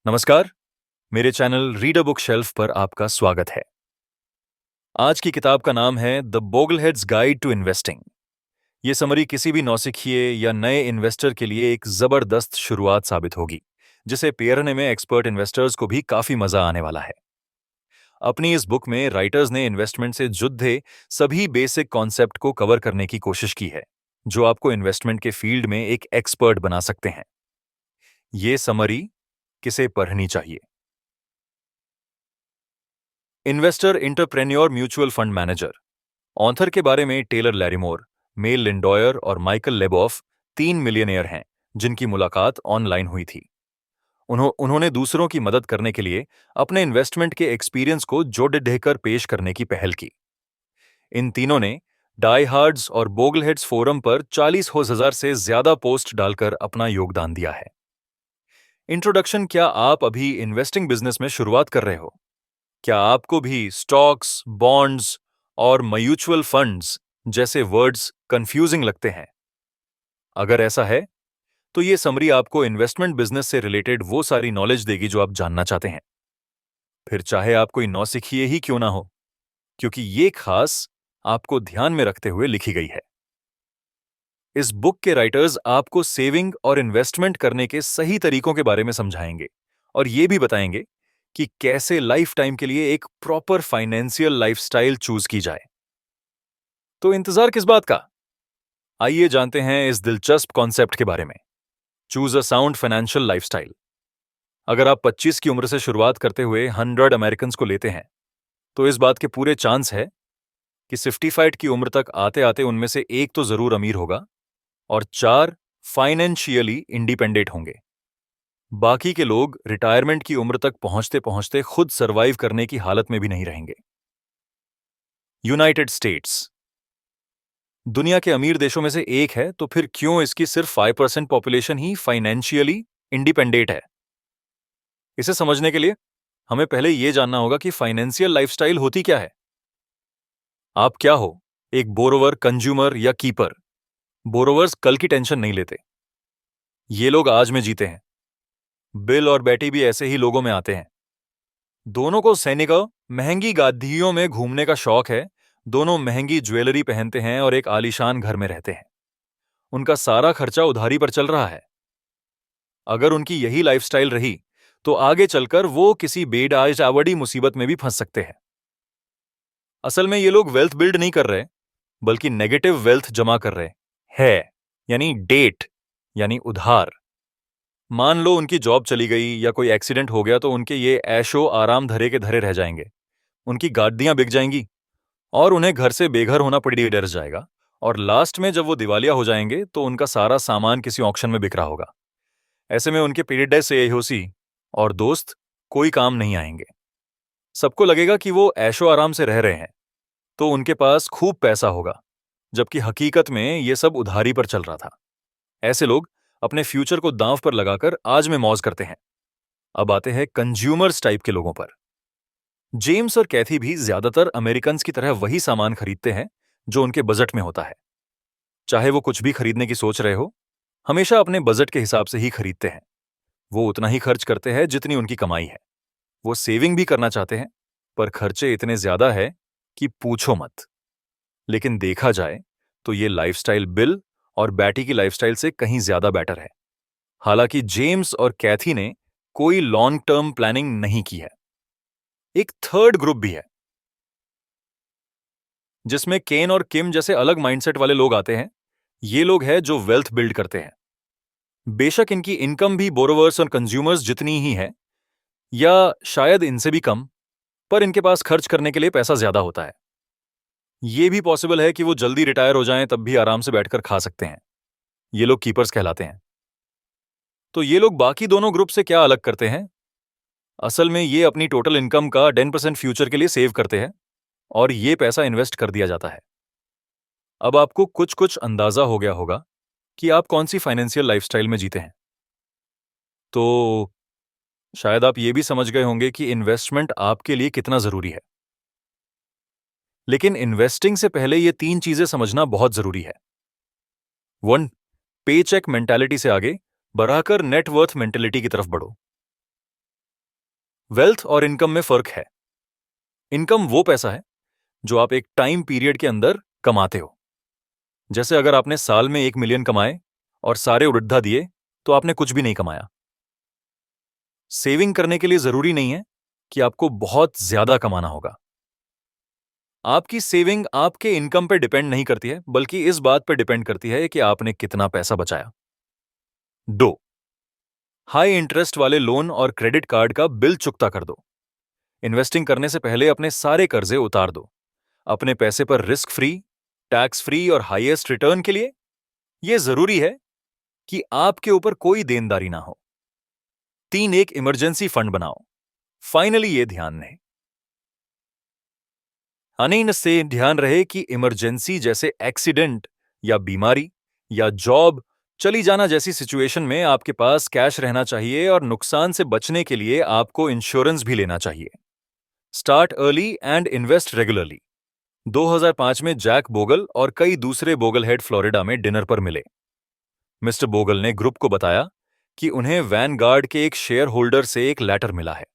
नमस्कार। मेरे channel read a book shelf पर आपका स्वागत है। आज की किताब का नाम है द बोगलहेड्स गाइड टू इन्वेस्टिंग। ये समरी किसी भी नौसिखिए या नए इन्वेस्टर के लिए एक जबरदस्त शुरुआत साबित होगी, जिसे पेरने में एक्सपर्ट इन्वेस्टर्स को भी काफी मजा आने वाला है। अपनी इस बुक में राइटर्स ने इन्वेस्टमेंट से जुड़े सभी बेसिक कॉन्सेप्ट को कवर करने की कोशिश की है, जो आपको इन्वेस्टमेंट के फील्ड में एक एक्सपर्ट बना सकते हैं। ये समरी किसे पढ़नी चाहिए? Investor entrepreneur mutual fund manager. Author के बारे में टेलर लैरीमोर, मेल लिंडॉयर और माइकल लेबॉफ 3 मिलियनेयर हैं जिनकी मुलाकात ऑनलाइन हुई थी। उन्होंने दूसरों की मदद करने के लिए अपने इन्वेस्टमेंट के एक्सपीरियंस को जोड़ ढहकर पेश करने की पहल की। इन तीनों ने डाई हार्ड्स और बोगलहेड्स फोरम पर 40,000 से ज्यादा पोस्ट डालकर अपना योगदान दिया है। इंट्रोडक्शन। क्या आप अभी इन्वेस्टिंग बिजनेस में शुरुआत कर रहे हो? क्या आपको भी स्टॉक्स, बॉन्ड्स और म्यूचुअल फंड्स जैसे वर्ड्स कंफ्यूजिंग लगते हैं? अगर ऐसा है, तो ये समरी आपको इन्वेस्टमेंट बिजनेस से रिलेटेड वो सारी नॉलेज देगी जो आप जानना चाहते हैं। फिर चाहे आप कोई नौसिखिए ही क्यों ना हो, क्योंकि ये खास आपको ध्यान में रखते हुए लिखी गई है। इस बुक के राइटर्स आपको सेविंग और इन्वेस्टमेंट करने के सही तरीकों के बारे में समझाएंगे और ये भी बताएंगे कि कैसे लाइफ टाइम के लिए एक प्रॉपर फाइनेंशियल लाइफस्टाइल चूज की जाए। तो इंतजार किस बात का? आइए जानते हैं इस दिलचस्प कॉन्सेप्ट के बारे में। Choose a sound financial lifestyle. अगर आप 25 की उम्र से शुरुआत करते हुए 100 अमेरिकन को लेते हैं, तो इस बात के पूरे चांस है कि 55 की उम्र तक आते आते उनमें से एक तो जरूर अमीर होगा और 4 फाइनेंशियली इंडिपेंडेंट होंगे। बाकी के लोग रिटायरमेंट की उम्र तक पहुंचते पहुंचते खुद सरवाइव करने की हालत में भी नहीं रहेंगे। यूनाइटेड स्टेट्स दुनिया के अमीर देशों में से एक है, तो फिर क्यों इसकी सिर्फ 5% पॉपुलेशन ही फाइनेंशियली इंडिपेंडेंट है? इसे समझने के लिए हमें पहले यह जानना होगा कि फाइनेंशियल लाइफस्टाइल होती क्या है। आप क्या हो, एक बोरोवर, कंज्यूमर या कीपर? बोरोवर्स कल की टेंशन नहीं लेते। ये लोग आज में जीते हैं। बिल और बेटी भी ऐसे ही लोगों में आते हैं। दोनों को सैनिकों महंगी गाड़ियों में घूमने का शौक है। दोनों महंगी ज्वेलरी पहनते हैं और एक आलीशान घर में रहते हैं। उनका सारा खर्चा उधारी पर चल रहा है। अगर उनकी यही लाइफस्टाइल रही, तो आगे चलकर वो किसी बेडावड़ी मुसीबत में भी फंस सकते हैं। असल में ये लोग वेल्थ बिल्ड नहीं कर रहे, बल्कि नेगेटिव वेल्थ जमा कर रहे हैं, यानी डेट, यानी उधार। मान लो उनकी जॉब चली गई या कोई एक्सीडेंट हो गया, तो उनके ये ऐशो आराम धरे के धरे रह जाएंगे। उनकी गाड़ियां बिक जाएंगी और उन्हें घर से बेघर होना पड़ी डर जाएगा। और लास्ट में जब वो दिवालिया हो जाएंगे, तो उनका सारा सामान किसी ऑक्शन में बिक रहा होगा। ऐसे में उनके पेरेडाइज से एहोसी और दोस्त कोई काम नहीं आएंगे। सबको लगेगा कि वो ऐशो आराम से रह रहे हैं, तो उनके पास खूब पैसा होगा, जबकि हकीकत में ये सब उधारी पर चल रहा था। ऐसे लोग अपने फ्यूचर को दांव पर लगाकर आज में मौज करते हैं। अब आते हैं कंज्यूमर्स टाइप के लोगों पर। जेम्स और कैथी भी ज्यादातर अमेरिकन्स की तरह वही सामान खरीदते हैं जो उनके बजट में होता है। चाहे वो कुछ भी खरीदने की सोच रहे हो, हमेशा अपने बजट के हिसाब से ही खरीदते हैं। वो उतना ही खर्च करते हैं जितनी उनकी कमाई है। वो सेविंग भी करना चाहते हैं, पर खर्चे इतने ज्यादा है कि पूछो मत। लेकिन देखा जाए तो ये लाइफस्टाइल बिल और बैटी की लाइफस्टाइल से कहीं ज्यादा बेटर है। हालांकि जेम्स और कैथी ने कोई लॉन्ग टर्म प्लानिंग नहीं की है। एक थर्ड ग्रुप भी है, जिसमें केन और किम जैसे अलग माइंडसेट वाले लोग आते हैं। ये लोग हैं जो वेल्थ बिल्ड करते हैं। बेशक इनकी इनकम भी बोरोवर्स और कंज्यूमर्स जितनी ही है, या शायद इनसे भी कम, पर इनके पास खर्च करने के लिए पैसा ज्यादा होता है। ये भी पॉसिबल है कि वो जल्दी रिटायर हो जाएं, तब भी आराम से बैठकर खा सकते हैं। ये लोग कीपर्स कहलाते हैं। तो ये लोग बाकी दोनों ग्रुप से क्या अलग करते हैं? असल में ये अपनी टोटल इनकम का 10% फ्यूचर के लिए सेव करते हैं और ये पैसा इन्वेस्ट कर दिया जाता है। अब आपको कुछ कुछ अंदाजा हो गया होगा कि आप कौन सी फाइनेंशियल लाइफस्टाइल में जीते हैं। तो शायद आप ये भी समझ गए होंगे कि इन्वेस्टमेंट आपके लिए कितना जरूरी है। लेकिन इन्वेस्टिंग से पहले ये 3 चीजें समझना बहुत जरूरी है। 1. पे चेक मेंटालिटी से आगे बढ़ाकर नेटवर्थ मेंटालिटी की तरफ बढ़ो। वेल्थ और इनकम में फर्क है। इनकम वो पैसा है जो आप एक टाइम पीरियड के अंदर कमाते हो। जैसे अगर आपने साल में 1 मिलियन कमाए और सारे उड़ाधा दिए तो आपने कुछ भी नहीं कमाया। सेविंग करने के लिए जरूरी नहीं है कि आपको बहुत ज्यादा कमाना होगा। आपकी सेविंग आपके इनकम पे डिपेंड नहीं करती है, बल्कि इस बात पे डिपेंड करती है कि आपने कितना पैसा बचाया। 2, हाई इंटरेस्ट वाले लोन और क्रेडिट कार्ड का बिल चुकता कर दो। इन्वेस्टिंग करने से पहले अपने सारे कर्जे उतार दो। अपने पैसे पर रिस्क फ्री, टैक्स फ्री और हाईएस्ट रिटर्न के लिए यह जरूरी है कि आपके ऊपर कोई देनदारी ना हो। 3, एक इमरजेंसी फंड बनाओ। फाइनली ये ध्यान रहे से ध्यान रहे कि इमरजेंसी जैसे एक्सीडेंट या बीमारी या जॉब चली जाना जैसी सिचुएशन में आपके पास कैश रहना चाहिए, और नुकसान से बचने के लिए आपको इंश्योरेंस भी लेना चाहिए। Start early and invest regularly. 2005 में जैक बोगल और कई दूसरे बोगल हेड फ्लोरिडा में डिनर पर मिले। मिस्टर बोगल ने ग्रुप को बताया कि उन्हें वैनगार्ड के एक शेयर होल्डर से एक लेटर मिला है।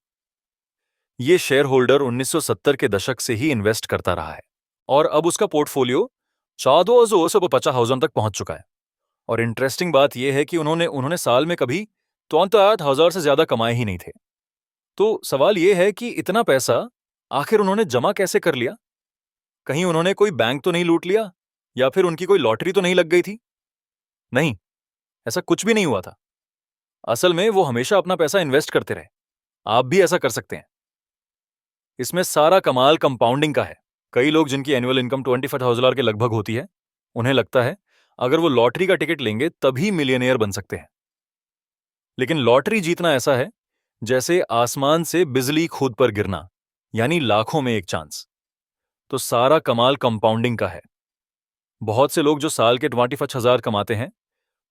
ये शेयर होल्डर 1970 के दशक से ही इन्वेस्ट करता रहा है और अब उसका पोर्टफोलियो 4,50,000 तक पहुंच चुका है। और इंटरेस्टिंग बात यह है कि उन्होंने साल में कभी 63,000 से ज्यादा कमाए ही नहीं थे। तो सवाल यह है कि इतना पैसा आखिर उन्होंने जमा कैसे कर लिया? कहीं उन्होंने कोई बैंक तो नहीं लूट लिया, या फिर उनकी कोई लॉटरी तो नहीं लग गई थी? नहीं, ऐसा कुछ भी नहीं हुआ था। असल में वो हमेशा अपना पैसा इन्वेस्ट करते रहे। आप भी ऐसा कर सकते हैं। इसमें सारा कमाल कंपाउंडिंग का है। कई लोग जिनकी एनुअल इनकम 25,000 के लगभग होती है, उन्हें लगता है अगर वो लॉटरी का टिकट लेंगे तभी मिलियनेयर बन सकते हैं। लेकिन लॉटरी जीतना ऐसा है जैसे आसमान से बिजली खुद पर गिरना, यानी लाखों में एक चांस। तो सारा कमाल कंपाउंडिंग का है। बहुत से लोग जो साल के 25,000 कमाते हैं,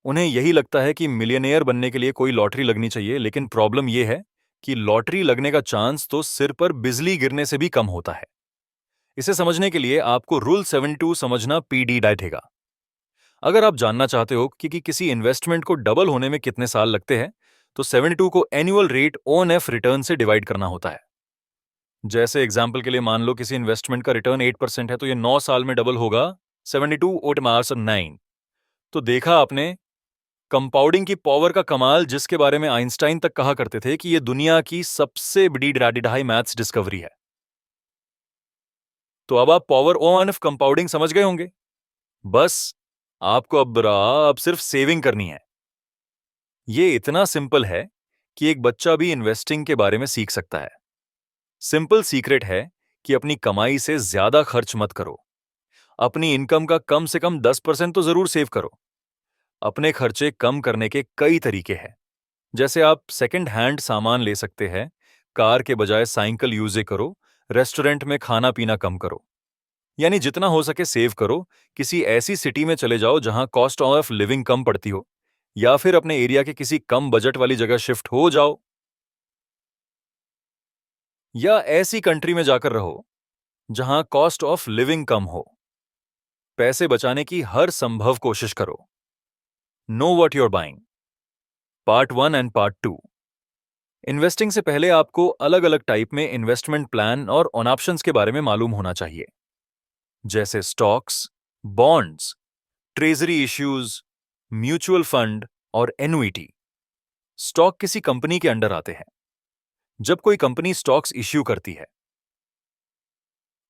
उन्हें यही लगता है कि मिलियनेयर बनने के लिए कोई लॉटरी लगनी चाहिए, लेकिन प्रॉब्लम यह है कि लॉटरी लगने का चांस तो सिर पर बिजली गिरने से भी कम होता है। इसे समझने के लिए आपको रूल 72 समझना पीडी डाइटेगा। अगर आप जानना चाहते हो कि किसी इन्वेस्टमेंट को डबल होने में कितने साल लगते हैं, तो 72 को एनुअल रेट ONF रिटर्न से डिवाइड करना होता है। जैसे एग्जाम्पल के लिए मान लो किसी इन्वेस्टमेंट का रिटर्न 8% है, तो ये 9 साल में डबल होगा 72 ओट मार्स 9। तो देखा आपने कंपाउंडिंग की पावर का कमाल, जिसके बारे में आइंस्टाइन तक कहा करते थे कि यह दुनिया की सबसे बड़ी डाई मैथ्स डिस्कवरी है। तो अब आप पावर ONF कंपाउंडिंग समझ गए होंगे। बस आपको अब सिर्फ सेविंग करनी है। ये इतना सिंपल है कि एक बच्चा भी इन्वेस्टिंग के बारे में सीख सकता है। सिंपल सीक्रेट है कि अपनी कमाई से ज्यादा खर्च मत करो। अपनी इनकम का कम से कम 10% तो जरूर सेव करो। अपने खर्चे कम करने के कई तरीके हैं। जैसे आप सेकंड हैंड सामान ले सकते हैं, कार के बजाय साइकिल यूज करो, रेस्टोरेंट में खाना पीना कम करो। यानी जितना हो सके सेव करो। किसी ऐसी सिटी में चले जाओ जहां कॉस्ट ऑफ लिविंग कम पड़ती हो, या फिर अपने एरिया के किसी कम बजट वाली जगह शिफ्ट हो जाओ, या ऐसी कंट्री में जाकर रहो जहां कॉस्ट ऑफ लिविंग कम हो। पैसे बचाने की हर संभव कोशिश करो। Know what you are buying, part 1 and part 2। Investing से पहले आपको अलग अलग टाइप में इन्वेस्टमेंट प्लान और ऑन ऑप्शंस के बारे में मालूम होना चाहिए, जैसे stocks, bonds, treasury issues, mutual fund और एनुइटी। स्टॉक किसी कंपनी के अंडर आते हैं। जब कोई कंपनी स्टॉक्स इश्यू करती है,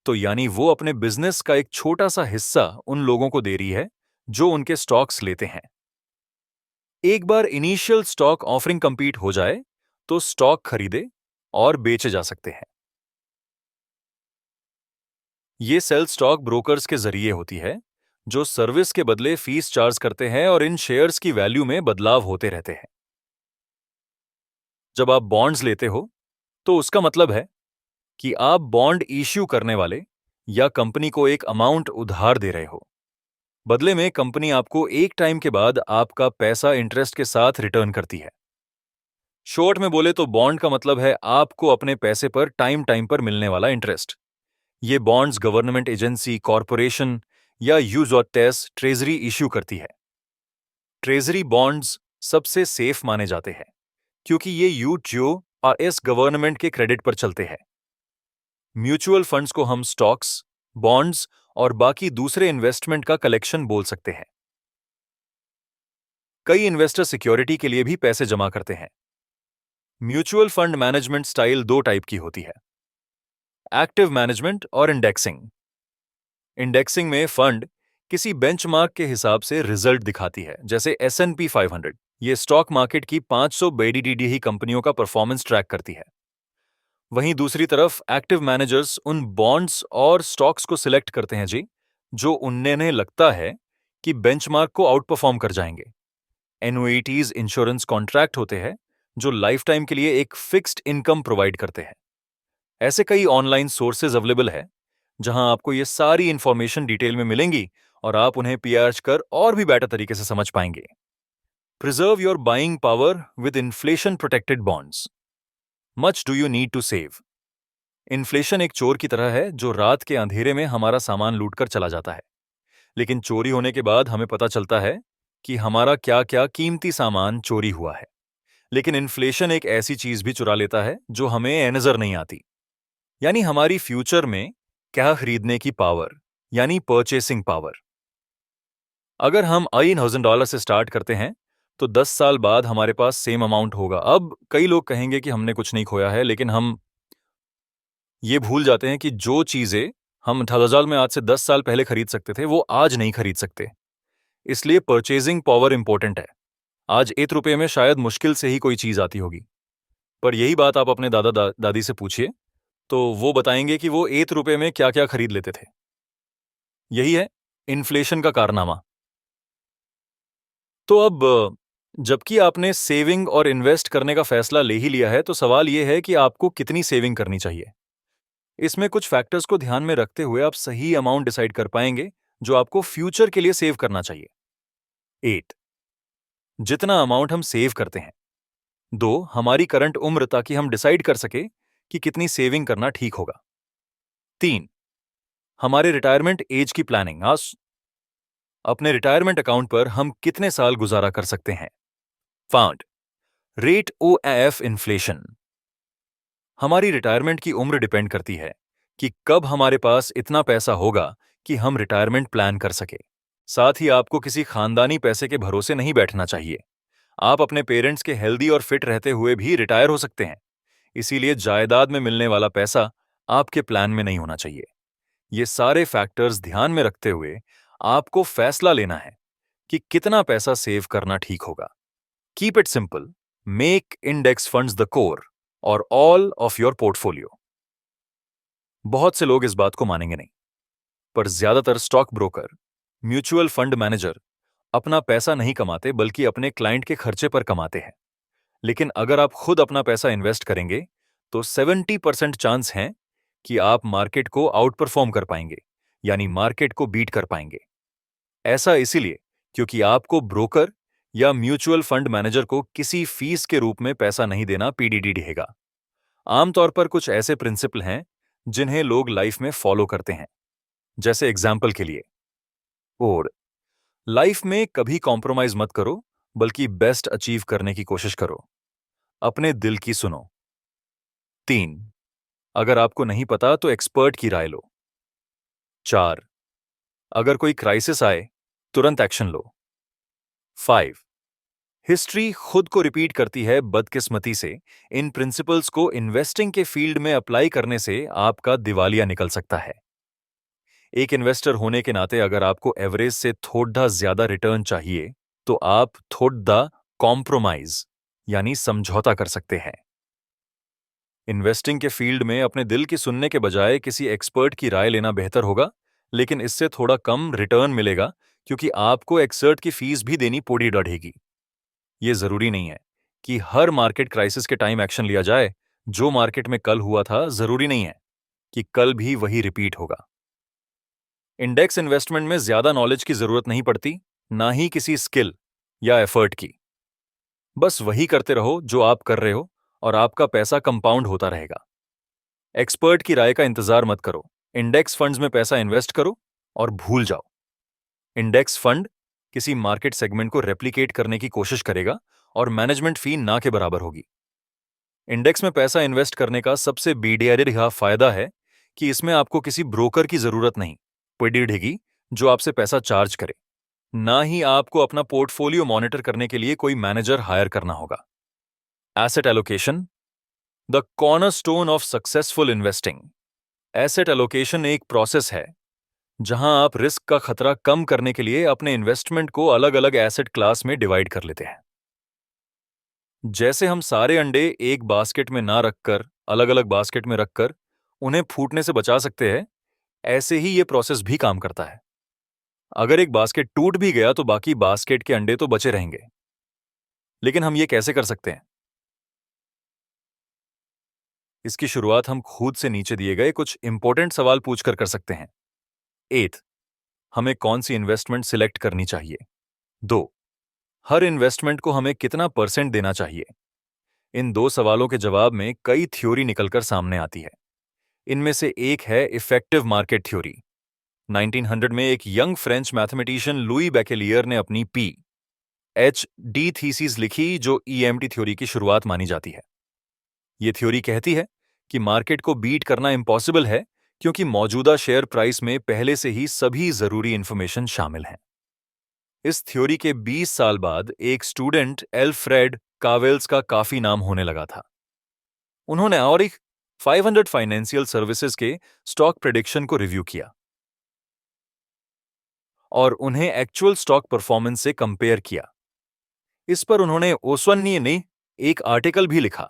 तो यानी वो अपने बिजनेस का एक छोटा सा हिस्सा उन लोगों को दे रही है जो उनके स्टॉक्स लेते हैं। एक बार इनिशियल स्टॉक ऑफरिंग कंप्लीट हो जाए तो स्टॉक खरीदे और बेचे जा सकते हैं। ये सेल स्टॉक ब्रोकर्स के जरिए होती है, जो सर्विस के बदले फीस चार्ज करते हैं और इन शेयर्स की वैल्यू में बदलाव होते रहते हैं। जब आप बॉन्ड्स लेते हो तो उसका मतलब है कि आप बॉन्ड इश्यू करने वाले या कंपनी को एक अमाउंट उधार दे रहे हो। बदले में कंपनी आपको एक टाइम के बाद आपका पैसा इंटरेस्ट के साथ रिटर्न करती है। शॉर्ट में बोले तो बॉन्ड का मतलब है आपको अपने पैसे पर टाइम टाइम पर मिलने वाला इंटरेस्ट। ये बॉन्ड्स गवर्नमेंट एजेंसी, कॉरपोरेशन या यूज और टेस ट्रेजरी इश्यू करती है। ट्रेजरी बॉन्ड्स सबसे सेफ माने जाते हैं क्योंकि ये यूज जो और इस गवर्नमेंट के क्रेडिट पर चलते हैं। म्यूचुअल फंड्स को हम स्टॉक्स, बॉन्ड्स और बाकी दूसरे इन्वेस्टमेंट का कलेक्शन बोल सकते हैं। कई इन्वेस्टर सिक्योरिटी के लिए भी पैसे जमा करते हैं। म्यूचुअल फंड मैनेजमेंट स्टाइल दो टाइप की होती है, एक्टिव मैनेजमेंट और इंडेक्सिंग। इंडेक्सिंग में फंड किसी बेंचमार्क के हिसाब से रिजल्ट दिखाती है, जैसे S&P 500। ये स्टॉक मार्केट की 500 बड़ी ही कंपनियों का परफॉर्मेंस ट्रैक करती है। वहीं दूसरी तरफ एक्टिव मैनेजर्स उन बॉन्ड्स और स्टॉक्स को सिलेक्ट करते हैं जी, जो उन्हें लगता है कि बेंचमार्क को आउट परफॉर्म कर जाएंगे। एनुइटीज इंश्योरेंस कॉन्ट्रैक्ट होते हैं जो लाइफ टाइम के लिए एक फिक्स्ड इनकम प्रोवाइड करते हैं। ऐसे कई ऑनलाइन सोर्सेज अवेलेबल है जहां आपको ये सारी इंफॉर्मेशन डिटेल में मिलेंगी और आप उन्हें पीआरच कर और भी बेटर तरीके से समझ पाएंगे। Preserve your buying power with inflation protected bonds. Much do you need to save. Inflation एक चोर की तरह है जो रात के अंधेरे में हमारा सामान लूटकर चला जाता है, लेकिन चोरी होने के बाद हमें पता चलता है कि हमारा क्या क्या कीमती सामान चोरी हुआ है। लेकिन इन्फ्लेशन एक ऐसी चीज भी चुरा लेता है जो हमें नजर नहीं आती, यानी हमारी फ्यूचर में क्या खरीदने की पावर, यानी परचेसिंग पावर। अगर हम $1,000 से स्टार्ट करते हैं तो 10 साल बाद हमारे पास सेम अमाउंट होगा। अब कई लोग कहेंगे कि हमने कुछ नहीं खोया है, लेकिन हम ये भूल जाते हैं कि जो चीजें हम 2000 में आज से 10 साल पहले खरीद सकते थे वो आज नहीं खरीद सकते। इसलिए परचेजिंग पावर इंपॉर्टेंट है। आज 1 रुपये में शायद मुश्किल से ही कोई चीज आती होगी, पर यही बात आप अपने दादी से पूछिए तो वो बताएंगे कि वो 1 रुपये में क्या क्या खरीद लेते थे। यही है इन्फ्लेशन का कारनामा। तो अब जबकि आपने सेविंग और इन्वेस्ट करने का फैसला ले ही लिया है, तो सवाल यह है कि आपको कितनी सेविंग करनी चाहिए। इसमें कुछ फैक्टर्स को ध्यान में रखते हुए आप सही अमाउंट डिसाइड कर पाएंगे जो आपको फ्यूचर के लिए सेव करना चाहिए। 8, जितना अमाउंट हम सेव करते हैं। 2, हमारी करंट उम्र, ताकि हम डिसाइड कर सके कि कितनी सेविंग करना ठीक होगा। 3, हमारे रिटायरमेंट एज की प्लानिंग। आज अपने रिटायरमेंट अकाउंट पर हम कितने साल गुजारा कर सकते हैं। 5, रेट OAF इन्फ्लेशन। हमारी रिटायरमेंट की उम्र डिपेंड करती है कि कब हमारे पास इतना पैसा होगा कि हम रिटायरमेंट प्लान कर सके। साथ ही आपको किसी खानदानी पैसे के भरोसे नहीं बैठना चाहिए। आप अपने पेरेंट्स के हेल्दी और फिट रहते हुए भी रिटायर हो सकते हैं। इसीलिए जायदाद में मिलने वाला पैसा आपके प्लान में नहीं होना चाहिए। ये सारे फैक्टर्स ध्यान में रखते हुए आपको फैसला लेना है कि कितना पैसा सेव करना ठीक होगा। Keep it simple, make index funds the core और ऑल ऑफ योर पोर्टफोलियो। बहुत से लोग इस बात को मानेंगे नहीं, पर ज्यादातर stock broker, mutual fund manager अपना पैसा नहीं कमाते बल्कि अपने क्लाइंट के खर्चे पर कमाते हैं। लेकिन अगर आप खुद अपना पैसा इन्वेस्ट करेंगे तो 70% चांस है कि आप मार्केट को आउट परफॉर्म कर पाएंगे, यानी मार्केट को बीट कर पाएंगे। ऐसा इसीलिए क्योंकि आपको ब्रोकर या म्यूचुअल फंड मैनेजर को किसी फीस के रूप में पैसा नहीं देना PDD रहेगा। आमतौर पर कुछ ऐसे प्रिंसिपल हैं जिन्हें लोग लाइफ में फॉलो करते हैं। जैसे एग्जाम्पल के लिए, और लाइफ में कभी कॉम्प्रोमाइज मत करो बल्कि बेस्ट अचीव करने की कोशिश करो। अपने दिल की सुनो। 3, अगर आपको नहीं पता तो एक्सपर्ट की राय लो। 4, अगर कोई क्राइसिस आए तुरंत एक्शन लो। 5, हिस्ट्री खुद को रिपीट करती है बदकिस्मती से। इन प्रिंसिपल्स को इन्वेस्टिंग के फील्ड में अप्लाई करने से आपका दिवालिया निकल सकता है। एक इन्वेस्टर होने के नाते अगर आपको एवरेज से थोड़ा ज्यादा रिटर्न चाहिए तो आप थोड़ा कॉम्प्रोमाइज यानी समझौता कर सकते हैं। इन्वेस्टिंग के फील्ड में अपने दिल की सुनने के बजाय किसी एक्सपर्ट की राय लेना बेहतर होगा, लेकिन इससे थोड़ा कम रिटर्न मिलेगा क्योंकि आपको एक्सपर्ट की फीस भी देनी पड़ी बढ़ेगी। ये जरूरी नहीं है कि हर मार्केट क्राइसिस के टाइम एक्शन लिया जाए। जो मार्केट में कल हुआ था जरूरी नहीं है कि कल भी वही रिपीट होगा। इंडेक्स इन्वेस्टमेंट में ज्यादा नॉलेज की जरूरत नहीं पड़ती, ना ही किसी स्किल या एफर्ट की। बस वही करते रहो जो आप कर रहे हो और आपका पैसा कंपाउंड होता रहेगा। एक्सपर्ट की राय का इंतजार मत करो। इंडेक्स फंड्स में पैसा इन्वेस्ट करो और भूल जाओ। इंडेक्स फंड किसी मार्केट सेगमेंट को रेप्लिकेट करने की कोशिश करेगा और मैनेजमेंट फी ना के बराबर होगी। इंडेक्स में पैसा इन्वेस्ट करने का सबसे बढ़िया फायदा है कि इसमें आपको किसी ब्रोकर की जरूरत नहीं पड़ेगी जो आपसे पैसा चार्ज करे। ना ही आपको अपना पोर्टफोलियो मॉनिटर करने के लिए कोई मैनेजर हायर करना होगा। Asset allocation, the cornerstone of successful investing. Asset allocation एक प्रोसेस है जहां आप रिस्क का खतरा कम करने के लिए अपने इन्वेस्टमेंट को अलग अलग एसेट क्लास में डिवाइड कर लेते हैं। जैसे हम सारे अंडे एक बास्केट में ना रखकर अलग अलग बास्केट में रखकर उन्हें फूटने से बचा सकते हैं, ऐसे ही ये प्रोसेस भी काम करता है। अगर एक बास्केट टूट भी गया तो बाकी बास्केट के अंडे तो बचे रहेंगे। लेकिन हम ये कैसे कर सकते हैं? इसकी शुरुआत हम खुद से नीचे दिए गए कुछ इंपॉर्टेंट सवाल पूछकर कर सकते हैं। 8, हमें कौन सी इन्वेस्टमेंट सिलेक्ट करनी चाहिए? 2, हर इन्वेस्टमेंट को हमें कितना परसेंट देना चाहिए? इन दो सवालों के जवाब में कई थ्योरी निकलकर सामने आती है। इनमें से एक है इफेक्टिव मार्केट थ्योरी। 1900 में एक यंग फ्रेंच मैथमेटिशियन लुई बेकेलियर ने अपनी PhD थीसिस लिखी जो EMT थ्योरी की शुरुआत मानी जाती है। ये थ्योरी कहती है कि मार्केट को बीट करना इम्पॉसिबल है क्योंकि मौजूदा शेयर प्राइस में पहले से ही सभी जरूरी इंफॉर्मेशन शामिल है। इस थ्योरी के 20 साल बाद एक स्टूडेंट एल्फ्रेड कावेल्स का काफी नाम होने लगा था। उन्होंने और एक 500 फाइनेंशियल सर्विसेज के स्टॉक प्रेडिक्शन को रिव्यू किया और उन्हें एक्चुअल स्टॉक परफॉर्मेंस से कंपेयर किया। इस पर उन्होंने ओस्वानी ने एक आर्टिकल भी लिखा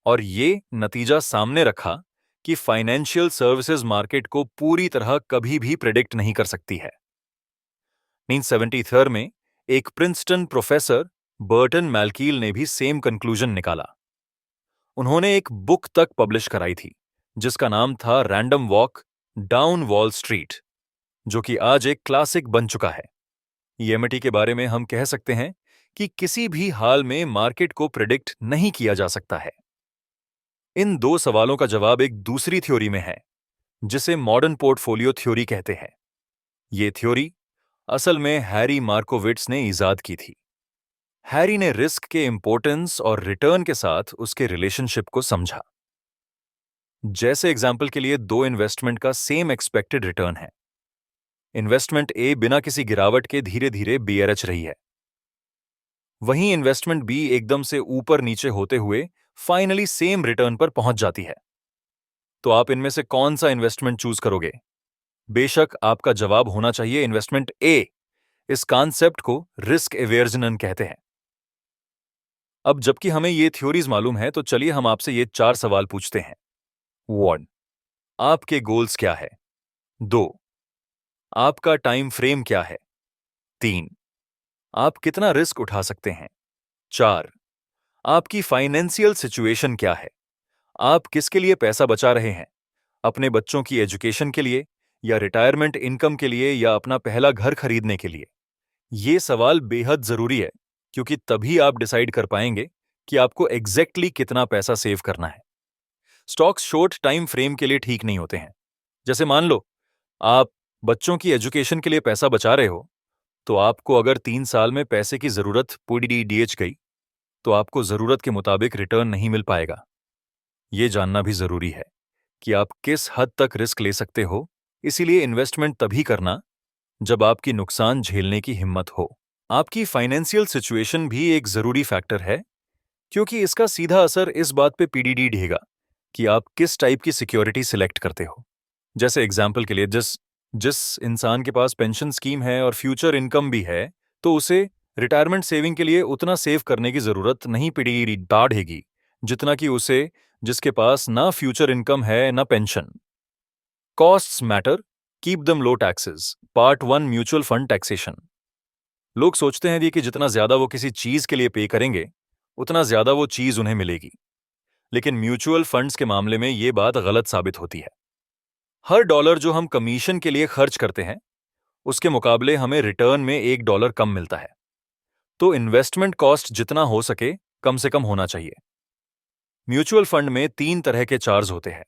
और ये नतीजा सामने रखा कि फाइनेंशियल सर्विसेज मार्केट को पूरी तरह कभी भी प्रेडिक्ट नहीं कर सकती है। 1973 में एक प्रिंसटन प्रोफेसर बर्टन मैल्कील ने भी सेम कंक्लूजन निकाला। उन्होंने एक बुक तक पब्लिश कराई थी जिसका नाम था random walk down wall street, जो कि आज एक क्लासिक बन चुका है। EMT के बारे में हम कह सकते हैं कि किसी भी हाल में मार्केट को प्रेडिक्ट नहीं किया जा सकता है। इन दो सवालों का जवाब एक दूसरी थ्योरी में है जिसे मॉडर्न पोर्टफोलियो थ्योरी कहते हैं। ये थ्योरी असल में हैरी मार्कोविट्स ने इजाद की थी। हैरी ने रिस्क के इंपॉर्टेंस और रिटर्न के साथ उसके रिलेशनशिप को समझा। जैसे एग्जाम्पल के लिए दो इन्वेस्टमेंट का सेम एक्सपेक्टेड रिटर्न है। इन्वेस्टमेंट ए बिना किसी गिरावट के धीरे धीरे बेअरच रही है, वहीं इन्वेस्टमेंट बी एकदम से ऊपर नीचे होते हुए फाइनली सेम रिटर्न पर पहुंच जाती है। तो आप इनमें से कौन सा इन्वेस्टमेंट चूज करोगे? बेशक आपका जवाब होना चाहिए इन्वेस्टमेंट ए। इस कॉन्सेप्ट को रिस्क एवर्जन कहते हैं। अब जबकि हमें ये थ्योरीज मालूम है तो चलिए हम आपसे ये 4 सवाल पूछते हैं। 1, आपके गोल्स क्या है? 2, आपका टाइम फ्रेम क्या है? 3, आप कितना रिस्क उठा सकते हैं? 4, आपकी फाइनेंशियल सिचुएशन क्या है? आप किसके लिए पैसा बचा रहे हैं? अपने बच्चों की एजुकेशन के लिए या रिटायरमेंट इनकम के लिए या अपना पहला घर खरीदने के लिए? ये सवाल बेहद जरूरी है क्योंकि तभी आप डिसाइड कर पाएंगे कि आपको एग्जैक्टली कितना पैसा सेव करना है। स्टॉक्स शॉर्ट टाइम फ्रेम के लिए ठीक नहीं होते हैं। जैसे मान लो आप बच्चों की एजुकेशन के लिए पैसा बचा रहे हो, तो आपको अगर 3 साल में पैसे की जरूरत पूरी डीएच गई तो आपको जरूरत के मुताबिक रिटर्न नहीं मिल पाएगा। ये जानना भी जरूरी है कि आप किस हद तक रिस्क ले सकते हो, इसीलिए इन्वेस्टमेंट तभी करना जब आपकी नुकसान झेलने की हिम्मत हो। आपकी फाइनेंशियल सिचुएशन भी एक जरूरी फैक्टर है क्योंकि इसका सीधा असर इस बात पे पीडीडी ढेगा कि आप किस टाइप की सिक्योरिटी सिलेक्ट करते हो। जैसे एग्जाम्पल के लिए जिस जिस इंसान के पास पेंशन स्कीम है और फ्यूचर इनकम भी है, तो उसे रिटायरमेंट सेविंग के लिए उतना सेव करने की जरूरत नहीं पड़ेगी जितना कि उसे जिसके पास ना फ्यूचर इनकम है ना pension. Costs matter, keep them low taxes. Part 1 mutual fund taxation. लोग सोचते हैं कि जितना ज्यादा वो किसी चीज के लिए पे करेंगे उतना ज्यादा वो चीज उन्हें मिलेगी, लेकिन म्यूचुअल फंड्स के मामले में ये बात गलत साबित होती है। हर डॉलर जो हम कमीशन के लिए खर्च करते हैं उसके मुकाबले हमें रिटर्न में $1 कम मिलता है। तो इन्वेस्टमेंट कॉस्ट जितना हो सके कम से कम होना चाहिए। म्यूचुअल फंड में 3 तरह के चार्ज होते हैं: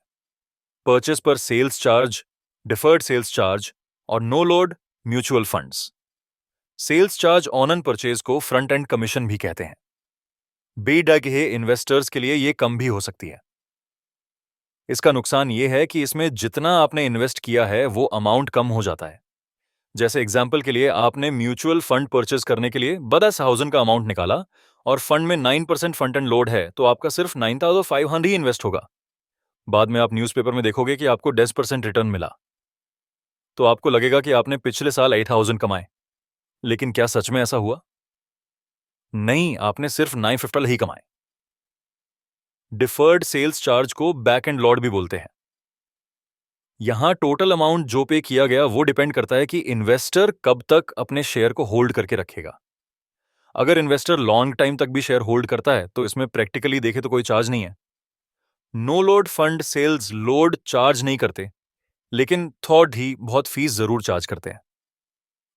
परचेस पर sales charge, deferred sales charge और no load mutual funds. Sales charge on an purchase को फ्रंट एंड कमीशन भी कहते हैं। बेडगे इन्वेस्टर्स के लिए ये कम भी हो सकती है। इसका नुकसान ये है कि इसमें जितना आपने इन्वेस्ट किया है वो अमाउंट कम हो जाता है। जैसे एग्जाम्पल के लिए आपने म्यूचुअल फंड परचेज करने के लिए 10,000 का अमाउंट निकाला और फंड में 9% फ्रंट एंड लोड है, तो आपका सिर्फ 9,500 ही इन्वेस्ट होगा। बाद में आप न्यूज़पेपर में देखोगे कि आपको 10% रिटर्न मिला, तो आपको लगेगा कि आपने पिछले साल 8,000 कमाए। लेकिन क्या सच में ऐसा हुआ? नहीं, आपने सिर्फ 950 ही कमाए। डिफर्ड सेल्स चार्ज को बैक एंड लॉड भी बोलते हैं। यहां टोटल अमाउंट जो पे किया गया वो डिपेंड करता है कि इन्वेस्टर कब तक अपने शेयर को होल्ड करके रखेगा। अगर इन्वेस्टर लॉन्ग टाइम तक भी शेयर होल्ड करता है तो इसमें प्रैक्टिकली देखे तो कोई चार्ज नहीं है। No load fund sales load charge नहीं करते, लेकिन थॉट ही बहुत फीस जरूर चार्ज करते हैं।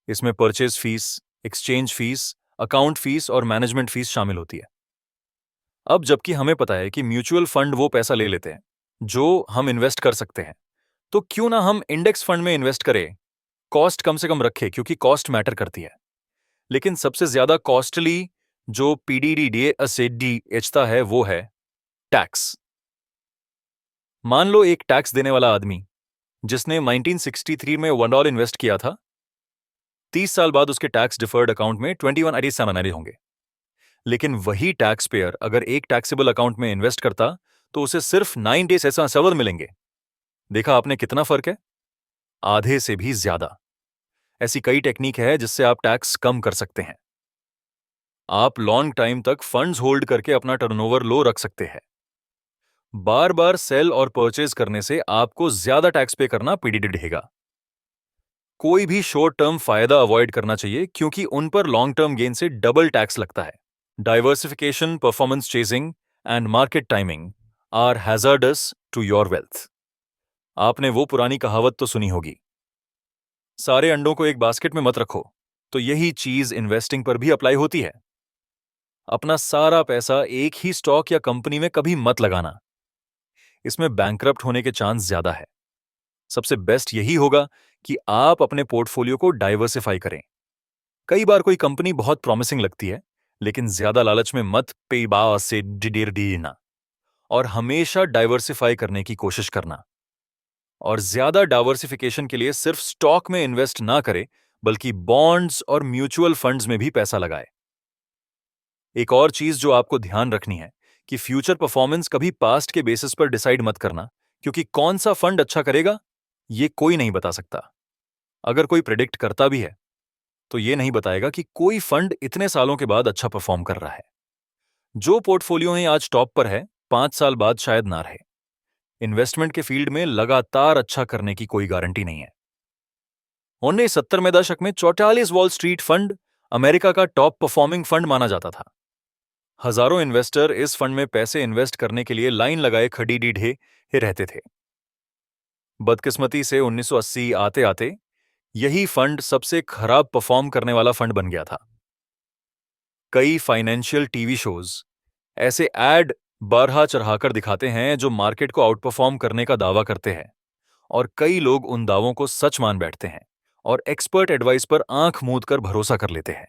इसमें purchase fees, exchange fees, account fees और मैनेजमेंट फीस शामिल होती है। अब जबकि हमें पता है कि म्यूचुअल फंड वो पैसा ले लेते हैं जो हम इन्वेस्ट कर सकते हैं, तो क्यों ना हम इंडेक्स फंड में इन्वेस्ट करें। कॉस्ट कम से कम रखें, क्योंकि कॉस्ट मैटर करती है। लेकिन सबसे ज्यादा कॉस्टली जो पीडीडीडीए असेडी एचता है वो है टैक्स। मान लो एक टैक्स देने वाला आदमी जिसने 1963 में $1 इन्वेस्ट किया था, 30 साल बाद उसके टैक्स डिफर्ड अकाउंट में 2187 होंगे। लेकिन वही टैक्स पेयर अगर एक टैक्सेबल अकाउंट में इन्वेस्ट करता तो उसे सिर्फ 9 डेज ऐसा सवर मिलेंगे। देखा आपने कितना फर्क है? आधे से भी ज्यादा। ऐसी कई टेक्निक है जिससे आप टैक्स कम कर सकते हैं। आप लॉन्ग टाइम तक फंड्स होल्ड करके अपना टर्नओवर लो रख सकते हैं। बार बार सेल और परचेज करने से आपको ज्यादा टैक्स पे करना पीढ़ी रहेगा। कोई भी शॉर्ट टर्म फायदा अवॉइड करना चाहिए, क्योंकि उन पर लॉन्ग टर्म गेन से डबल टैक्स लगता है। Diversification, performance chasing and market timing are hazardous to your wealth. आपने वो पुरानी कहावत तो सुनी होगी, सारे अंडों को एक बास्केट में मत रखो। तो यही चीज इन्वेस्टिंग पर भी अप्लाई होती है। अपना सारा पैसा एक ही स्टॉक या कंपनी में कभी मत लगाना, इसमें बैंकरप्ट होने के चांस ज्यादा है। सबसे बेस्ट यही होगा कि आप अपने पोर्टफोलियो को डाइवर्सिफाई करें। कई बार कोई कंपनी बहुत प्रॉमिसिंग लगती है, लेकिन ज्यादा लालच में मत पेबा से डिडेर डीना, और हमेशा डाइवर्सिफाई करने की कोशिश करना। और ज्यादा डाइवर्सिफिकेशन के लिए सिर्फ स्टॉक में इन्वेस्ट ना करें, बल्कि बॉन्ड्स और म्यूचुअल फंड्स में भी पैसा लगाए। एक और चीज जो आपको ध्यान रखनी है कि फ्यूचर परफॉर्मेंस कभी पास्ट के बेसिस पर डिसाइड मत करना, क्योंकि कौन सा फंड अच्छा करेगा ये कोई नहीं बता सकता। अगर कोई प्रेडिक्ट करता भी है तो ये नहीं बताएगा कि कोई फंड इतने सालों के बाद अच्छा परफॉर्म कर रहा है। जो पोर्टफोलियो है आज टॉप पर है, 5 साल बाद शायद ना रहे। इन्वेस्टमेंट के फील्ड में लगातार अच्छा करने की कोई गारंटी नहीं है। 1970 में दशक में 44 वॉल स्ट्रीट फंड अमेरिका का टॉप परफॉर्मिंग फंड माना जाता था। हजारों इन्वेस्टर इस फंड में पैसे इन्वेस्ट करने के लिए लाइन लगाए खड़ी ढे रहते थे। बदकिस्मती से 1980 आते आते यही फंड सबसे खराब परफॉर्म करने वाला फंड बन गया था। कई फाइनेंशियल टीवी शोज ऐसे एड बारहा चढ़ाकर दिखाते हैं जो मार्केट को आउट परफॉर्म करने का दावा करते हैं, और कई लोग उन दावों को सच मान बैठते हैं और एक्सपर्ट एडवाइस पर आंख मूंद कर भरोसा कर लेते हैं।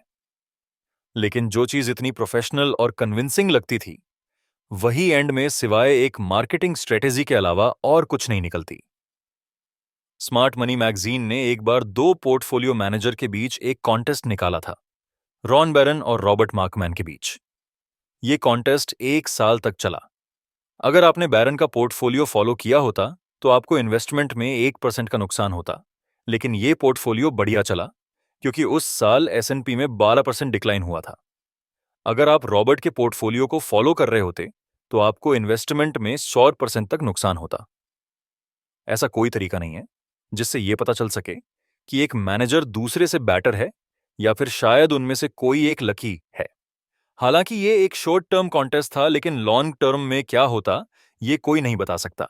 लेकिन जो चीज इतनी प्रोफेशनल और कन्विंसिंग लगती थी, वही एंड में सिवाय एक मार्केटिंग स्ट्रेटेजी के अलावा और कुछ नहीं निकलती। स्मार्ट मनी मैगजीन ने एक बार दो पोर्टफोलियो मैनेजर के बीच एक कॉन्टेस्ट निकाला था, रॉन बैरन और रॉबर्ट मार्कमैन के बीच। ये कॉन्टेस्ट 1 साल तक चला। अगर आपने बैरन का पोर्टफोलियो फॉलो किया होता तो आपको इन्वेस्टमेंट में 1% का नुकसान होता, लेकिन ये पोर्टफोलियो बढ़िया चला क्योंकि उस साल एस&पी में 12% डिक्लाइन हुआ था। अगर आप रॉबर्ट के पोर्टफोलियो को फॉलो कर रहे होते तो आपको इन्वेस्टमेंट में 100% तक नुकसान होता। ऐसा कोई तरीका नहीं है जिससे यह पता चल सके कि एक मैनेजर दूसरे से बेटर है, या फिर शायद उनमें से कोई एक लकी है। हालांकि ये एक शॉर्ट टर्म कॉन्टेस्ट था, लेकिन लॉन्ग टर्म में क्या होता ये कोई नहीं बता सकता।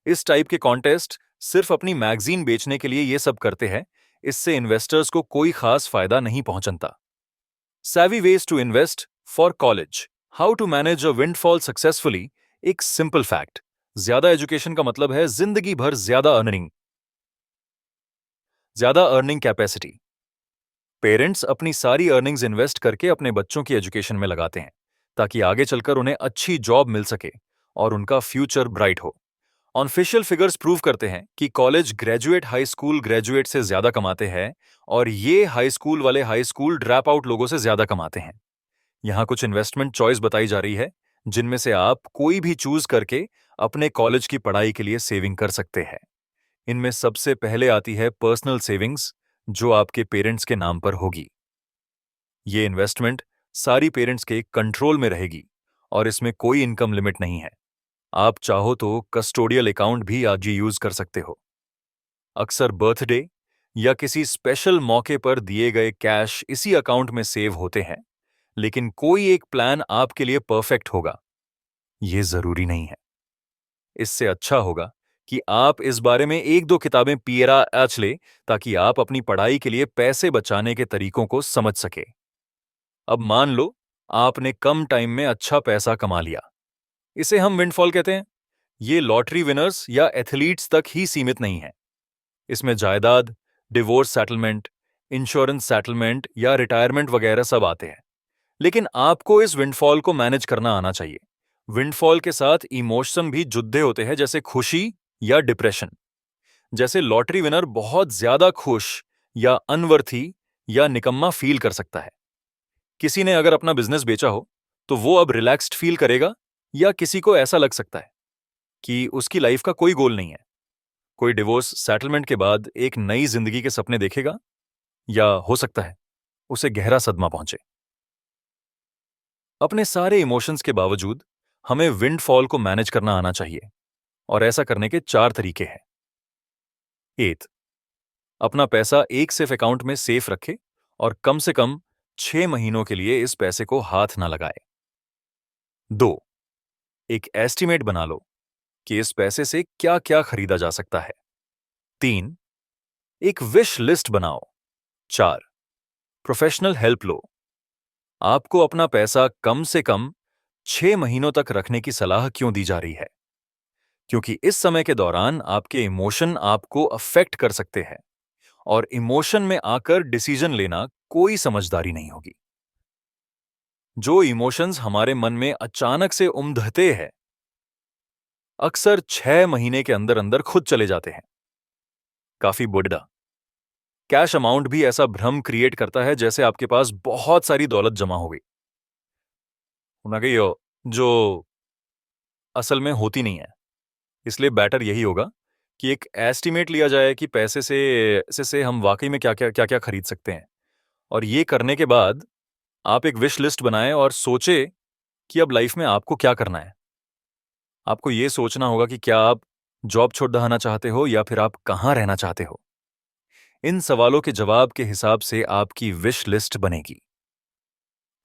इस टाइप के कॉन्टेस्ट सिर्फ अपनी मैगजीन बेचने के लिए ये सब करते हैं, इससे इन्वेस्टर्स को कोई खास फायदा नहीं पहुंचता। Savvy ways to invest for college. How to manage a windfall successfully. एक सिंपल फैक्ट, ज्यादा एजुकेशन का मतलब है जिंदगी भर ज्यादा अर्निंग कैपेसिटी। पेरेंट्स अपनी सारी अर्निंग्स इन्वेस्ट करके अपने बच्चों की एजुकेशन में लगाते हैं, ताकि आगे चलकर उन्हें अच्छी जॉब मिल सके और उनका फ्यूचर ब्राइट हो। ऑफिशियल फिगर्स प्रूव करते हैं कि college graduate high school graduate से ज्यादा कमाते हैं और ये हाई स्कूल वाले हाई स्कूल ड्रॉप आउट लोगों से ज्यादा कमाते हैं। यहाँ कुछ इन्वेस्टमेंट चॉइस बताई जा रही है जिनमें से आप कोई भी चूज करके अपने कॉलेज की पढ़ाई के लिए सेविंग कर सकते हैं। इनमें सबसे पहले आती है पर्सनल सेविंग्स, जो आपके पेरेंट्स के नाम पर होगी। ये इन्वेस्टमेंट सारी पेरेंट्स के कंट्रोल में रहेगी और इसमें कोई इनकम लिमिट नहीं है। आप चाहो तो कस्टोडियल अकाउंट भी आज यूज कर सकते हो। अक्सर बर्थडे या किसी स्पेशल मौके पर दिए गए कैश इसी अकाउंट में सेव होते हैं, लेकिन कोई एक प्लान आपके लिए परफेक्ट होगा, ये जरूरी नहीं है। इससे अच्छा होगा कि आप इस बारे में एक दो किताबें पीरा आच ले, ताकि आप अपनी पढ़ाई के लिए पैसे बचाने के तरीकों को समझ सके। अब मान लो आपने कम टाइम में अच्छा पैसा कमा लिया। इसे हम विंडफॉल कहते हैं। ये लॉटरी विनर्स या एथलीट्स तक ही सीमित नहीं है। इसमें जायदाद, डिवोर्स सेटलमेंट, इंश्योरेंस सेटलमेंट या रिटायरमेंट वगैरह सब आते हैं। लेकिन आपको इस विंडफॉल को मैनेज करना आना चाहिए। विंडफॉल के साथ इमोशन भी जुड़े होते हैं, जैसे खुशी या डिप्रेशन। जैसे लॉटरी विनर बहुत ज्यादा खुश या अनवर्थी या निकम्मा फील कर सकता है। किसी ने अगर अपना बिजनेस बेचा हो तो वो अब रिलैक्स्ड फील करेगा, या किसी को ऐसा लग सकता है कि उसकी लाइफ का कोई गोल नहीं है। कोई डिवोर्स सेटलमेंट के बाद एक नई जिंदगी के सपने देखेगा, या हो सकता है उसे गहरा सदमा पहुंचे। अपने सारे इमोशंस के बावजूद हमें विंडफॉल को मैनेज करना आना चाहिए, और ऐसा करने के 4 तरीके हैं। 8, अपना पैसा एक सेफ अकाउंट में सेफ रखे और कम से कम 6 महीनों के लिए इस पैसे को हाथ ना लगाए। 2, एक एस्टिमेट बना लो कि इस पैसे से क्या क्या खरीदा जा सकता है। 3, एक विश लिस्ट बनाओ। 4, प्रोफेशनल हेल्प लो। आपको अपना पैसा कम से कम 6 महीनों तक रखने की सलाह क्यों दी जा रही है? क्योंकि इस समय के दौरान आपके इमोशन आपको अफेक्ट कर सकते हैं, और इमोशन में आकर डिसीजन लेना कोई समझदारी नहीं होगी। जो इमोशंस हमारे मन में अचानक से उमड़ते हैं, अक्सर 6 महीने के अंदर अंदर खुद चले जाते हैं। काफी बुढ़ा कैश अमाउंट भी ऐसा भ्रम क्रिएट करता है जैसे आपके पास बहुत सारी दौलत जमा हो गई, जो असल में होती नहीं है। इसलिए बेटर यही होगा कि एक एस्टिमेट लिया जाए कि पैसे से हम वाकई में क्या क्या खरीद सकते हैं, और ये करने के बाद आप एक विश लिस्ट बनाएं और सोचे कि अब लाइफ में आपको क्या करना है। आपको ये सोचना होगा कि क्या आप जॉब छोड़ दहाना चाहते हो या फिर आप कहां रहना चाहते हो। इन सवालों के जवाब के हिसाब से आपकी विश लिस्ट बनेगी।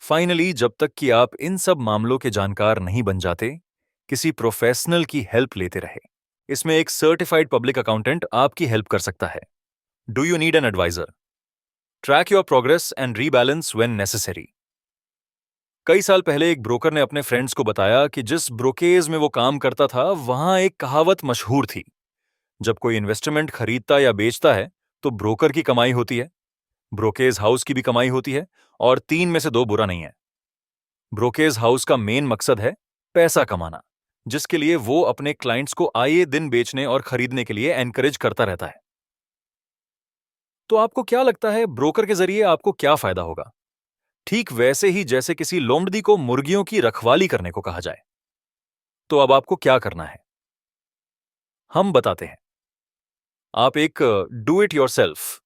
फाइनली, जब तक कि आप इन सब मामलों के जानकार नहीं बन जाते, किसी प्रोफेशनल की हेल्प लेते रहे। इसमें एक सर्टिफाइड पब्लिक अकाउंटेंट आपकी हेल्प कर सकता है। Do you need an advisor? Track your progress and rebalance when necessary. कई साल पहले एक ब्रोकर ने अपने फ्रेंड्स को बताया कि जिस ब्रोकेज में वो काम करता था, वहां एक कहावत मशहूर थी, जब कोई इन्वेस्टमेंट खरीदता या बेचता है तो ब्रोकर की कमाई होती है, ब्रोकेज हाउस की भी कमाई होती है, और 3 में से 2 बुरा नहीं है। ब्रोकेज हाउस का मेन मकसद है पैसा कमाना, जिसके लिए वो अपने क्लाइंट्स को आए दिन बेचने और खरीदने के लिए एनकरेज करता रहता है। तो आपको क्या लगता है, ब्रोकर के जरिए आपको क्या फायदा होगा? ठीक वैसे ही जैसे किसी लोमड़ी को मुर्गियों की रखवाली करने को कहा जाए। तो अब आपको क्या करना है, हम बताते हैं। आप एक डू इट योरसेल्फ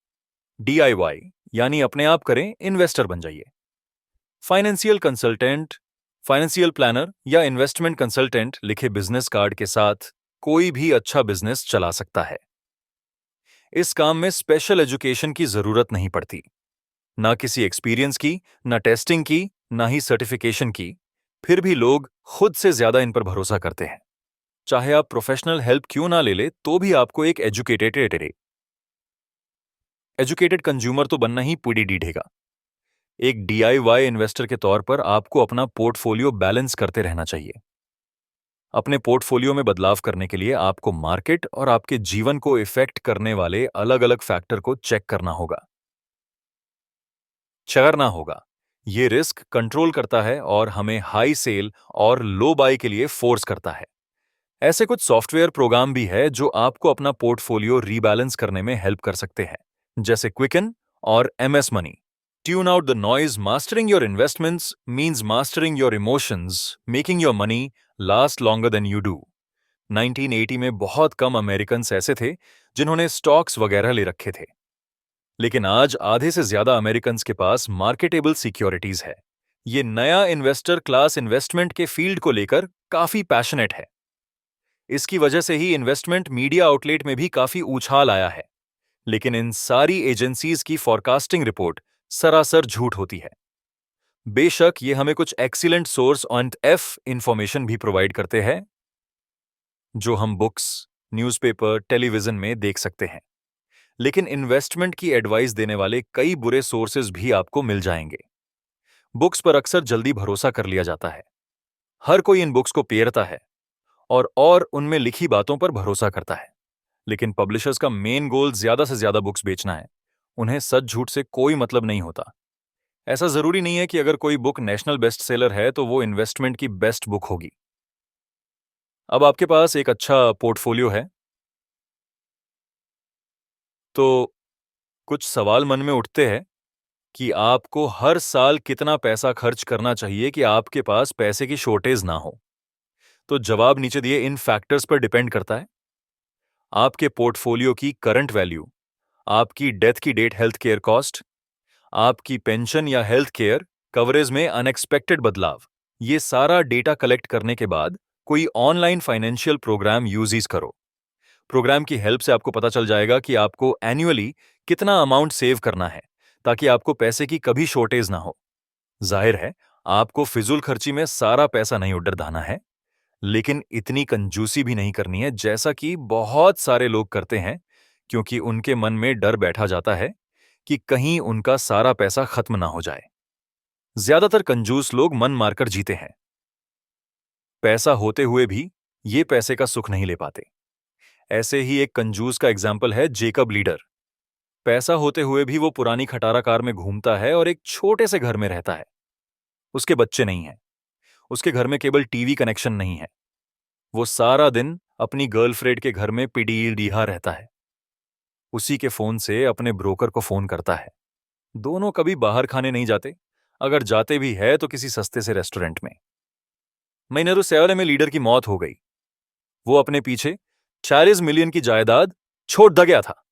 DIY यानी अपने आप करें इन्वेस्टर बन जाइए। फाइनेंशियल कंसल्टेंट, फाइनेंशियल प्लानर या इन्वेस्टमेंट कंसल्टेंट लिखे बिजनेस कार्ड के साथ कोई भी अच्छा बिजनेस चला सकता है। इस काम में स्पेशल एजुकेशन की जरूरत नहीं पड़ती, ना किसी एक्सपीरियंस की, ना टेस्टिंग की, ना ही सर्टिफिकेशन की। फिर भी लोग खुद से ज्यादा इन पर भरोसा करते हैं। चाहे आप प्रोफेशनल हेल्प क्यों ना ले ले, तो भी आपको एक एजुकेटेड कंज्यूमर तो बनना ही पीढ़ी ढीढ़ेगा। एक DIY इन्वेस्टर के तौर पर आपको अपना पोर्टफोलियो बैलेंस करते रहना चाहिए। अपने पोर्टफोलियो में बदलाव करने के लिए आपको मार्केट और आपके जीवन को इफेक्ट करने वाले अलग अलग फैक्टर को चेक करना होगा। ये रिस्क कंट्रोल करता है और हमें हाई सेल और लो बाय के लिए फोर्स करता है। ऐसे कुछ सॉफ्टवेयर प्रोग्राम भी है जो आपको अपना पोर्टफोलियो रीबैलेंस करने में हेल्प कर सकते हैं, जैसे क्विकन और MS money. Tune out the noise, mastering your investments means mastering your emotions, making your money last longer than you do. 1980 में बहुत कम अमेरिकन्स ऐसे थे जिन्होंने स्टॉक्स वगैरह ले रखे थे, लेकिन आज आधे से ज्यादा अमेरिकन्स के पास मार्केटेबल सिक्योरिटीज है। ये नया इन्वेस्टर क्लास इन्वेस्टमेंट के फील्ड को लेकर काफी पैशनेट है। इसकी वजह से ही इन्वेस्टमेंट मीडिया आउटलेट में भी काफी उछाल आया है, लेकिन इन सारी एजेंसीज की फॉरकास्टिंग रिपोर्ट सरासर झूठ होती है। बेशक ये हमें कुछ excellent source on F information भी प्रोवाइड करते हैं, जो हम बुक्स, न्यूज़पेपर, टेलीविजन में देख सकते हैं, लेकिन इन्वेस्टमेंट की एडवाइस देने वाले कई बुरे सोर्सेज भी आपको मिल जाएंगे। बुक्स पर अक्सर जल्दी भरोसा कर लिया जाता है। हर कोई इन बुक्स को पेरता है और उनमें लिखी बातों पर भरोसा करता है, लेकिन पब्लिशर्स का मेन गोल ज्यादा से ज्यादा बुक्स बेचना है। उन्हें सच झूठ से कोई मतलब नहीं होता। ऐसा जरूरी नहीं है कि अगर कोई बुक नेशनल बेस्ट सेलर है तो वो इन्वेस्टमेंट की बेस्ट बुक होगी। अब आपके पास एक अच्छा पोर्टफोलियो है, तो कुछ सवाल मन में उठते हैं कि आपको हर साल कितना पैसा खर्च करना चाहिए कि आपके पास पैसे की शॉर्टेज ना हो। तो जवाब नीचे दिए इन फैक्टर्स पर डिपेंड करता है। आपके पोर्टफोलियो की करंट वैल्यू, आपकी डेथ की डेट हेल्थ केयर कॉस्ट, आपकी पेंशन या हेल्थ केयर कवरेज में अनएक्सपेक्टेड बदलाव। ये सारा डेटा कलेक्ट करने के बाद कोई ऑनलाइन फाइनेंशियल प्रोग्राम यूज करो। प्रोग्राम की हेल्प से आपको पता चल जाएगा कि आपको एनुअली कितना अमाउंट सेव करना है, ताकि आपको पैसे की कभी शॉर्टेज ना हो। जाहिर है, आपको फिजूल खर्ची में सारा पैसा नहीं उड़ाना है, लेकिन इतनी कंजूसी भी नहीं करनी है जैसा कि बहुत सारे लोग करते हैं, क्योंकि उनके मन में डर बैठा जाता है कि कहीं उनका सारा पैसा खत्म ना हो जाए। ज्यादातर कंजूस लोग मन मारकर जीते हैं। पैसा होते हुए भी ये पैसे का सुख नहीं ले पाते। ऐसे ही एक कंजूस का एग्जाम्पल है जेकब लीडर। पैसा होते हुए भी वो पुरानी खटारा कार में घूमता है और एक छोटे से घर में रहता है। उसके बच्चे नहीं हैं, उसके घर में केबल टीवी कनेक्शन नहीं है। वो सारा दिन अपनी गर्लफ्रेंड के घर में पिडील डीहा रहता है। उसी के फोन से अपने ब्रोकर को फोन करता है। दोनों कभी बाहर खाने नहीं जाते, अगर जाते भी है तो किसी सस्ते से रेस्टोरेंट में। महीने सेवले में लीडर की मौत हो गई। वो अपने पीछे 40 मिलियन की जायदाद छोड़ द गया था।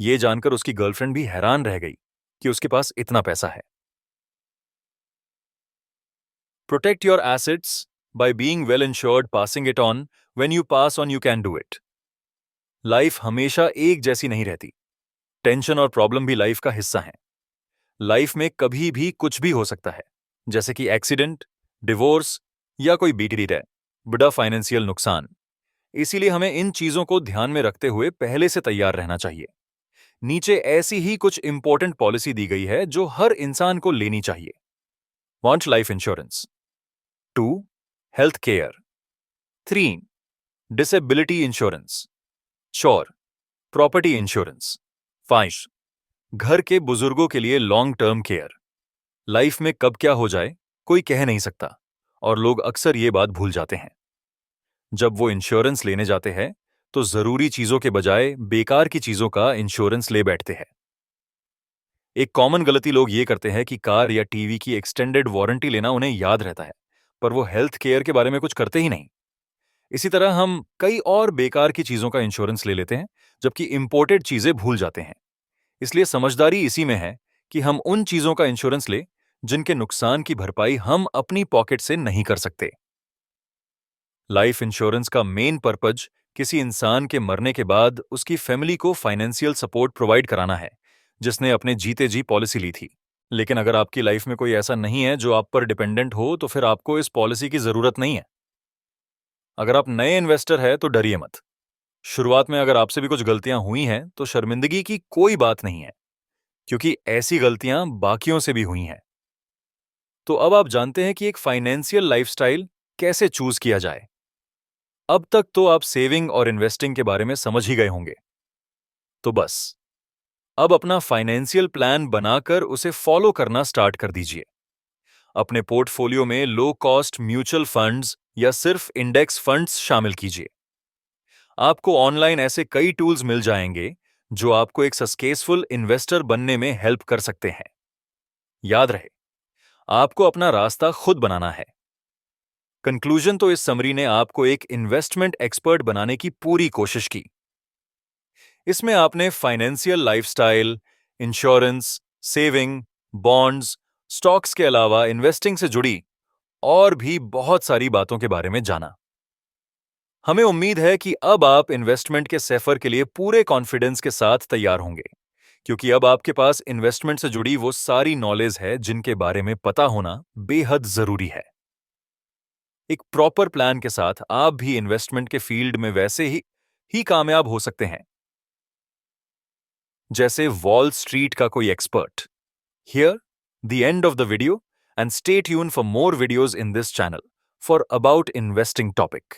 ये जानकर उसकी गर्लफ्रेंड भी हैरान रह गई कि उसके पास इतना पैसा है। Protect your assets by being well insured, passing it on when you pass on, you can do it. Life हमेशा एक जैसी नहीं रहती। टेंशन और प्रॉब्लम भी लाइफ का हिस्सा हैं। लाइफ में कभी भी कुछ भी हो सकता है, जैसे कि एक्सीडेंट, डिवोर्स या कोई बीटी रहे बड़ा फाइनेंशियल नुकसान। इसीलिए हमें इन चीजों को ध्यान में रखते हुए पहले से तैयार रहना चाहिए। नीचे ऐसी ही कुछ इंपॉर्टेंट पॉलिसी दी गई है जो हर इंसान को लेनी चाहिए। Want life insurance. 2. Health care. 3. Disability insurance. 4. Property insurance. 5. घर के बुजुर्गों के लिए लॉन्ग टर्म केयर। लाइफ में कब क्या हो जाए कोई कह नहीं सकता, और लोग अक्सर ये बात भूल जाते हैं। जब वो इंश्योरेंस लेने जाते हैं तो जरूरी चीजों के बजाय बेकार की चीजों का इंश्योरेंस ले बैठते हैं। एक कॉमन गलती लोग ये करते हैं कि कार या टीवी की एक्सटेंडेड वारंटी लेना उन्हें याद रहता है, पर वो हेल्थ केयर के बारे में कुछ करते ही नहीं। इसी तरह हम कई और बेकार की चीजों का इंश्योरेंस ले लेते हैं, जबकि इंपोर्टेड चीजें भूल जाते हैं। इसलिए समझदारी इसी में है कि हम उन चीजों का इंश्योरेंस ले जिनके नुकसान की भरपाई हम अपनी पॉकेट से नहीं कर सकते। लाइफ इंश्योरेंस का मेन पर्पज किसी इंसान के मरने के बाद उसकी फैमिली को फाइनेंशियल सपोर्ट प्रोवाइड कराना है, जिसने अपने जीते जी पॉलिसी ली थी। लेकिन अगर आपकी लाइफ में कोई ऐसा नहीं है जो आप पर डिपेंडेंट हो, तो फिर आपको इस पॉलिसी की जरूरत नहीं है। अगर आप नए इन्वेस्टर हैं तो डरिए मत। शुरुआत में अगर आपसे भी कुछ गलतियां हुई हैं तो शर्मिंदगी की कोई बात नहीं है, क्योंकि ऐसी गलतियां बाकियों से भी हुई हैं। तो अब आप जानते हैं कि एक फाइनेंशियल लाइफस्टाइल कैसे चूज किया जाए। अब तक तो आप सेविंग और इन्वेस्टिंग के बारे में समझ ही गए होंगे। तो बस अब अपना फाइनेंशियल प्लान बनाकर उसे फॉलो करना स्टार्ट कर दीजिए। अपने पोर्टफोलियो में लो कॉस्ट म्यूचुअल फंड्स या सिर्फ इंडेक्स फंड्स शामिल कीजिए। आपको ऑनलाइन ऐसे कई टूल्स मिल जाएंगे जो आपको एक सक्सेसफुल इन्वेस्टर बनने में हेल्प कर सकते हैं। याद रहे, आपको अपना रास्ता खुद बनाना है। कंक्लूजन तो इस समरी ने आपको एक इन्वेस्टमेंट एक्सपर्ट बनाने की पूरी कोशिश की। इसमें आपने financial lifestyle, insurance, saving, bonds, stocks के अलावा इन्वेस्टिंग से जुड़ी और भी बहुत सारी बातों के बारे में जाना। हमें उम्मीद है कि अब आप इन्वेस्टमेंट के सफर के लिए पूरे कॉन्फिडेंस के साथ तैयार होंगे, क्योंकि अब आपके पास इन्वेस्टमेंट से जुड़ी वो सारी नॉलेज है जिनके बारे में पता होना बेहद जरूरी है। एक प्रॉपर प्लान के साथ आप भी इन्वेस्टमेंट के फील्ड में वैसे ही कामयाब हो सकते हैं जैसे वॉल स्ट्रीट का कोई expert. Here the end of the video, and stay tune for more videos in this channel for about investing topic.